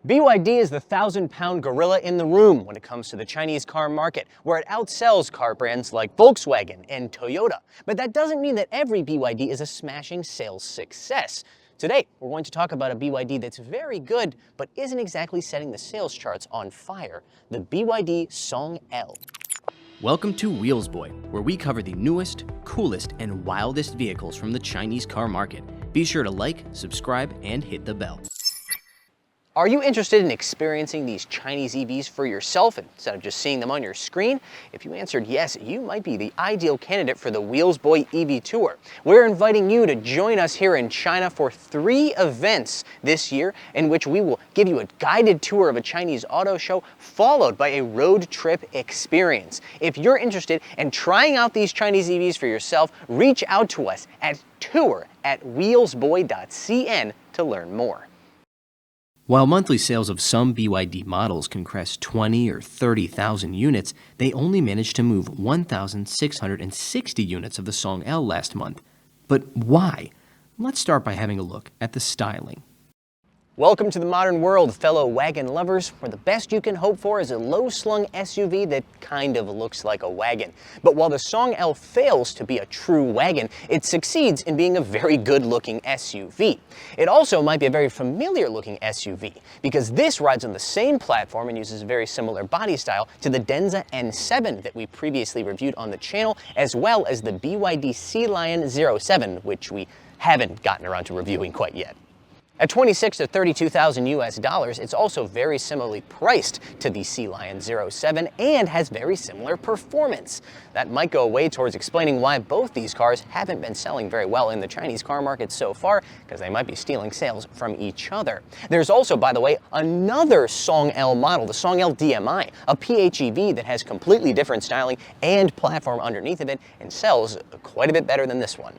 BYD is the 1,000-pound gorilla in the room when it comes to the Chinese car market, where it outsells car brands like Volkswagen and Toyota. But that doesn't mean that every BYD is a smashing sales success. Today, we're going to talk about a BYD that's very good, but isn't exactly setting the sales charts on fire, the BYD Song L. Welcome to Wheels Boy, where we cover the newest, coolest, and wildest vehicles from the Chinese car market. Be sure to like, subscribe, and hit the bell. Are you interested in experiencing these Chinese EVs for yourself instead of just seeing them on your screen? If you answered yes, you might be the ideal candidate for the Wheels Boy EV Tour. We're inviting you to join us here in China for 3 events this year, in which we will give you a guided tour of a Chinese auto show, followed by a road trip experience. If you're interested in trying out these Chinese EVs for yourself, reach out to us at tour@wheelsboy.cn to learn more. While monthly sales of some BYD models can crest 20 or 30,000 units, they only managed to move 1,660 units of the Song L last month. But why? Let's start by having a look at the styling. Welcome to the modern world, fellow wagon lovers, where the best you can hope for is a low-slung SUV that kind of looks like a wagon. But while the Song L fails to be a true wagon, it succeeds in being a very good-looking SUV. It also might be a very familiar-looking SUV, because this rides on the same platform and uses a very similar body style to the Denza N7 that we previously reviewed on the channel, as well as the BYD Sea Lion 07, which we haven't gotten around to reviewing quite yet. At $26,000 to $32,000, it's also very similarly priced to the Sea Lion 07 and has very similar performance. That might go a way towards explaining why both these cars haven't been selling very well in the Chinese car market so far, because they might be stealing sales from each other. There's also, by the way, another Song L model, the Song L DMI, a PHEV that has completely different styling and platform underneath of it and sells quite a bit better than this one.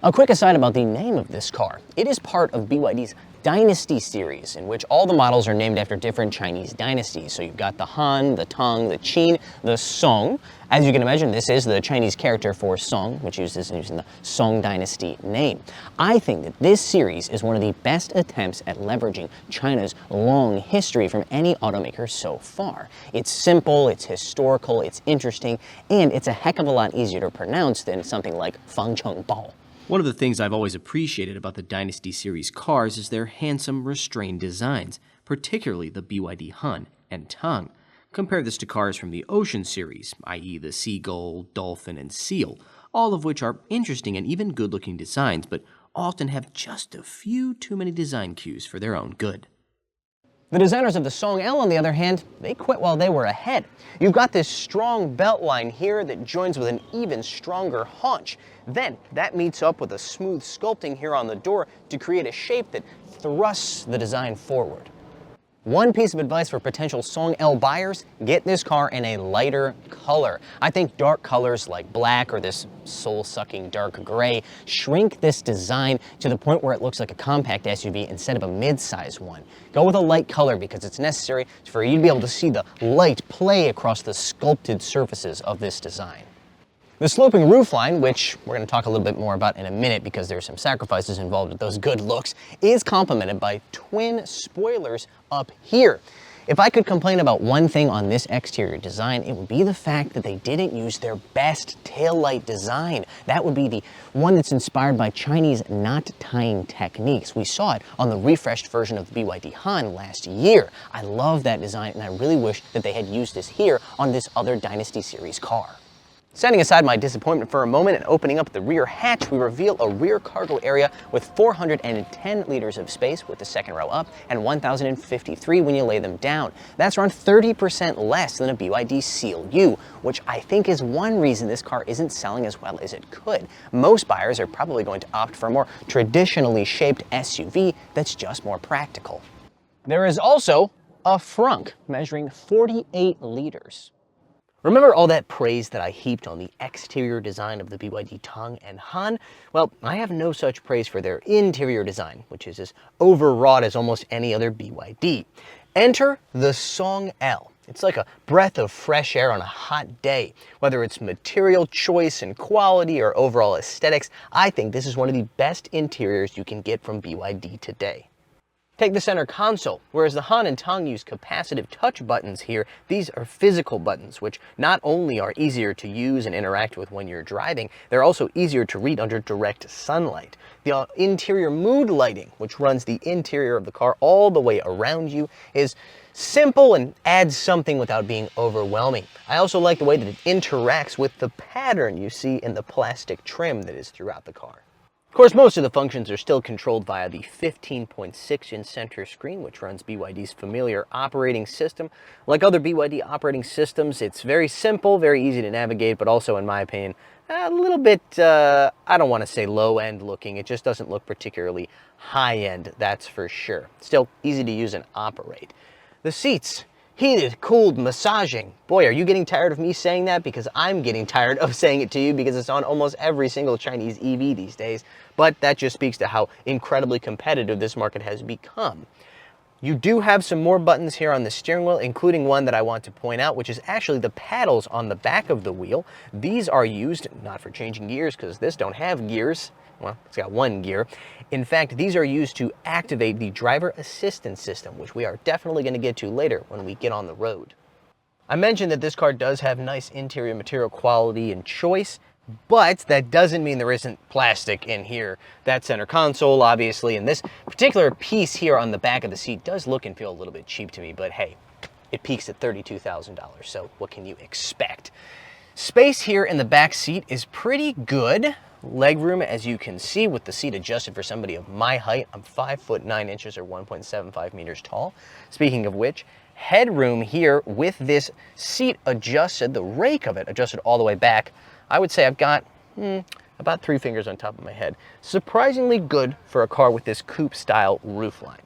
A quick aside about the name of this car. It is part of BYD's Dynasty series, in which all the models are named after different Chinese dynasties. So you've got the Han, the Tang, the Qin, the Song. As you can imagine, this is the Chinese character for Song, which uses the Song Dynasty name. I think that this series is one of the best attempts at leveraging China's long history from any automaker so far. It's simple, it's historical, it's interesting, and it's a heck of a lot easier to pronounce than something like Fangcheng Bao. One of the things I've always appreciated about the Dynasty series cars is their handsome, restrained designs, particularly the BYD Han and Tang. Compare this to cars from the Ocean series, i.e. the Seagull, Dolphin, and Seal, all of which are interesting and even good-looking designs, but often have just a few too many design cues for their own good. The designers of the Song L, on the other hand, they quit while they were ahead. You've got this strong belt line here that joins with an even stronger haunch. Then, that meets up with a smooth sculpting here on the door to create a shape that thrusts the design forward. One piece of advice for potential Song L buyers: get this car in a lighter color. I think dark colors like black or this soul-sucking dark gray shrink this design to the point where it looks like a compact SUV instead of a mid-size one. Go with a light color because it's necessary for you to be able to see the light play across the sculpted surfaces of this design. The sloping roofline, which we're going to talk a little bit more about in a minute because there's some sacrifices involved with those good looks, is complemented by twin spoilers up here. If I could complain about one thing on this exterior design, it would be the fact that they didn't use their best taillight design. That would be the one that's inspired by Chinese knot tying techniques. We saw it on the refreshed version of the BYD Han last year. I love that design, and I really wish that they had used this here on this other Dynasty series car. Setting aside my disappointment for a moment and opening up the rear hatch, we reveal a rear cargo area with 410 liters of space with the second row up and 1,053 when you lay them down. That's around 30% less than a BYD Seal U, which I think is one reason this car isn't selling as well as it could. Most buyers are probably going to opt for a more traditionally shaped SUV that's just more practical. There is also a frunk measuring 48 liters. Remember all that praise that I heaped on the exterior design of the BYD Tang and Han? Well, I have no such praise for their interior design, which is as overwrought as almost any other BYD. Enter the Song L. It's like a breath of fresh air on a hot day. Whether it's material choice and quality or overall aesthetics, I think this is one of the best interiors you can get from BYD today. Take the center console. Whereas the Han and Tang use capacitive touch buttons here, these are physical buttons, which not only are easier to use and interact with when you're driving, they're also easier to read under direct sunlight. The interior mood lighting, which runs the interior of the car all the way around you, is simple and adds something without being overwhelming. I also like the way that it interacts with the pattern you see in the plastic trim that is throughout the car. Of course, most of the functions are still controlled via the 15.6-inch center screen, which runs BYD's familiar operating system. Like other BYD operating systems, it's very simple, very easy to navigate, but also, in my opinion, a little bit, I don't want to say low-end looking. It just doesn't look particularly high-end, that's for sure. Still easy to use and operate. The seats. Heated, cooled, massaging. Boy, are you getting tired of me saying that? Because I'm getting tired of saying it to you because it's on almost every single Chinese EV these days. But that just speaks to how incredibly competitive this market has become. You do have some more buttons here on the steering wheel, including one that I want to point out, which is actually the paddles on the back of the wheel. These are used not for changing gears, because this don't have gears. Well, it's got one gear. In fact, these are used to activate the driver assistance system, which we are definitely going to get to later when we get on the road. I mentioned that this car does have nice interior material quality and choice, but that doesn't mean there isn't plastic in here. That center console, obviously, and this particular piece here on the back of the seat does look and feel a little bit cheap to me, but hey, it peaks at $32,000, so what can you expect? Space here in the back seat is pretty good. Legroom, as you can see, with the seat adjusted for somebody of my height. I'm 5'9" or 1.75 meters tall. Speaking of which, headroom here with this seat adjusted, the rake of it adjusted all the way back. I would say I've got about 3 fingers on top of my head. Surprisingly good for a car with this coupe style roofline.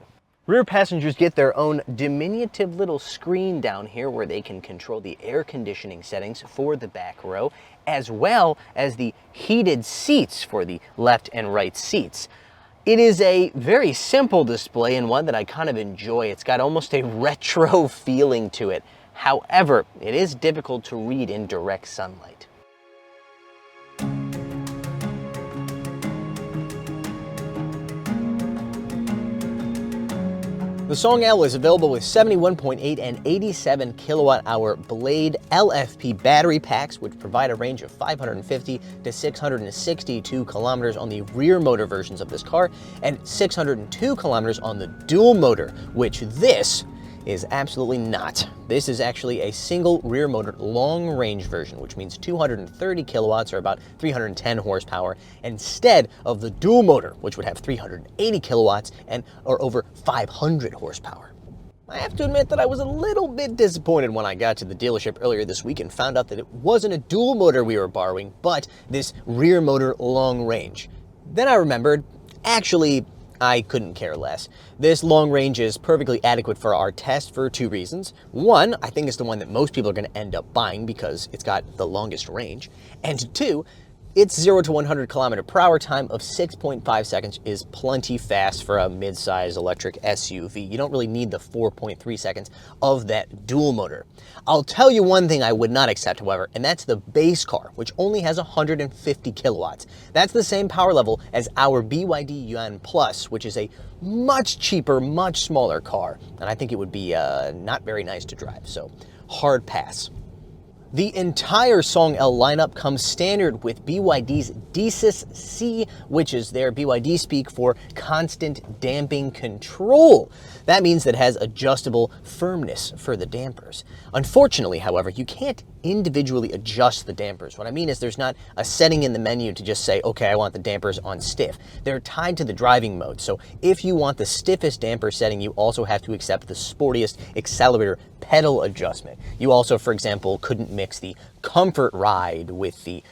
Rear passengers get their own diminutive little screen down here where they can control the air conditioning settings for the back row, as well as the heated seats for the left and right seats. It is a very simple display and one that I kind of enjoy. It's got almost a retro feeling to it. However, it is difficult to read in direct sunlight. The Song L is available with 71.8 and 87 kilowatt-hour Blade LFP battery packs, which provide a range of 550 to 662 kilometers on the rear motor versions of this car, and 602 kilometers on the dual motor, which this is absolutely not. This is actually a single rear motor long range version, which means 230 kilowatts or about 310 horsepower, instead of the dual motor, which would have 380 kilowatts and or over 500 horsepower. I have to admit that I was a little bit disappointed when I got to the dealership earlier this week and found out that it wasn't a dual motor we were borrowing, but this rear motor long range. Then I remembered, actually, I couldn't care less. This long range is perfectly adequate for our test for 2 reasons. One, I think it's the one that most people are going to end up buying because it's got the longest range. And 2, its 0 to 100 kilometer per hour time of 6.5 seconds is plenty fast for a mid-size electric SUV. You don't really need the 4.3 seconds of that dual motor. I'll tell you one thing I would not accept, however, and that's the base car, which only has 150 kilowatts. That's the same power level as our BYD Yuan Plus, which is a much cheaper, much smaller car, and I think it would be not very nice to drive, so hard pass. The entire Song L lineup comes standard with BYD's DCS-C, which is their BYD speak for constant damping control. That means that it has adjustable firmness for the dampers. Unfortunately, however, you can't individually adjust the dampers. What I mean is there's not a setting in the menu to just say, okay, I want the dampers on stiff. They're tied to the driving mode. So if you want the stiffest damper setting, you also have to accept the sportiest accelerator pedal adjustment. You also, for example, couldn't mix the comfort ride with the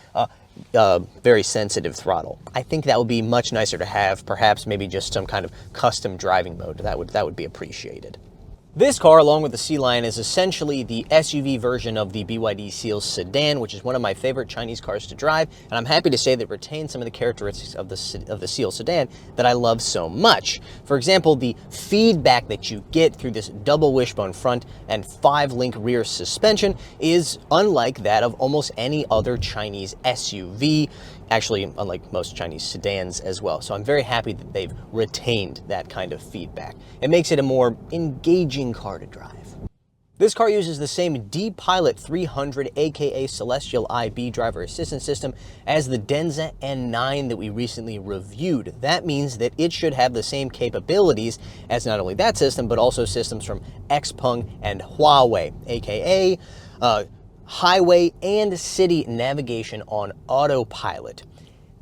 very sensitive throttle. I think that would be much nicer to have, perhaps maybe just some kind of custom driving mode. That would be appreciated. This car, along with the C-Line, is essentially the SUV version of the BYD Seal sedan, which is one of my favorite Chinese cars to drive, and I'm happy to say that it retains some of the characteristics of the Seal sedan that I love so much. For example, the feedback that you get through this double wishbone front and 5-link rear suspension is unlike that of almost any other Chinese SUV. Actually, unlike most Chinese sedans as well. So I'm very happy that they've retained that kind of feedback. It makes it a more engaging car to drive. This car uses the same D-Pilot 300 aka Celestial IB driver assistance system as the Denza N9 that we recently reviewed. That means that it should have the same capabilities as not only that system, but also systems from Xpeng and Huawei, aka highway and city navigation on autopilot.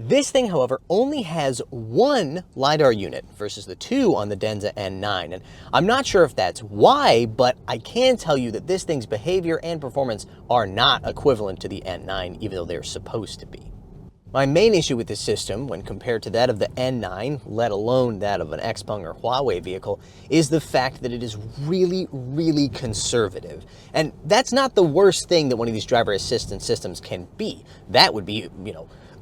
This thing, however, only has one LiDAR unit versus the two on the Denza N9, and I'm not sure if that's why, but I can tell you that this thing's behavior and performance are not equivalent to the N9, even though they're supposed to be. My main issue with this system, when compared to that of the N9, let alone that of an Xpeng or Huawei vehicle, is the fact that it is really, really conservative. And that's not the worst thing that one of these driver assistance systems can be. That would be,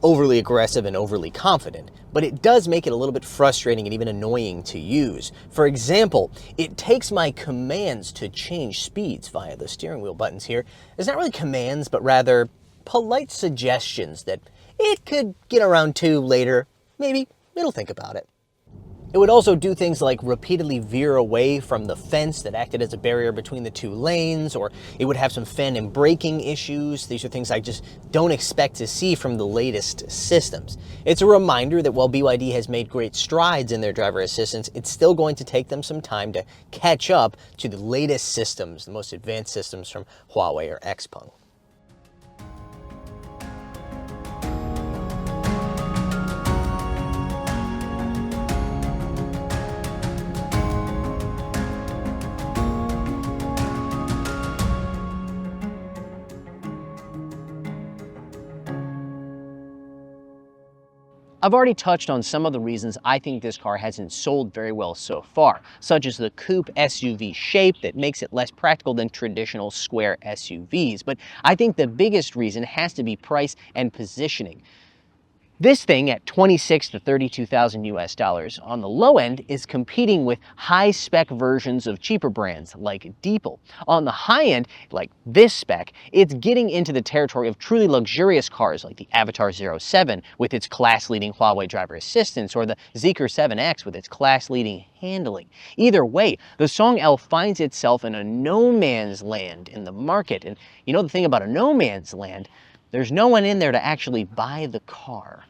overly aggressive and overly confident, but it does make it a little bit frustrating and even annoying to use. For example, it takes my commands to change speeds via the steering wheel buttons here. It's not really commands, but rather polite suggestions that it could get around to later. Maybe it'll think about it. It would also do things like repeatedly veer away from the fence that acted as a barrier between the two lanes, or it would have some fan and braking issues. These are things I just don't expect to see from the latest systems. It's a reminder that while BYD has made great strides in their driver assistance, it's still going to take them some time to catch up to the latest systems, the most advanced systems from Huawei or Xpeng. I've already touched on some of the reasons I think this car hasn't sold very well so far, such as the coupe SUV shape that makes it less practical than traditional square SUVs. But I think the biggest reason has to be price and positioning. This thing at 26 to 32,000 US dollars on the low end is competing with high-spec versions of cheaper brands like Deepel. On the high end, like this spec, it's getting into the territory of truly luxurious cars like the Avatar 07 with its class-leading Huawei driver assistance, or the Zeekr 7X with its class-leading handling. Either way, the Song L finds itself in a no-man's land in the market. And the thing about a no-man's land, there's no one in there to actually buy the car.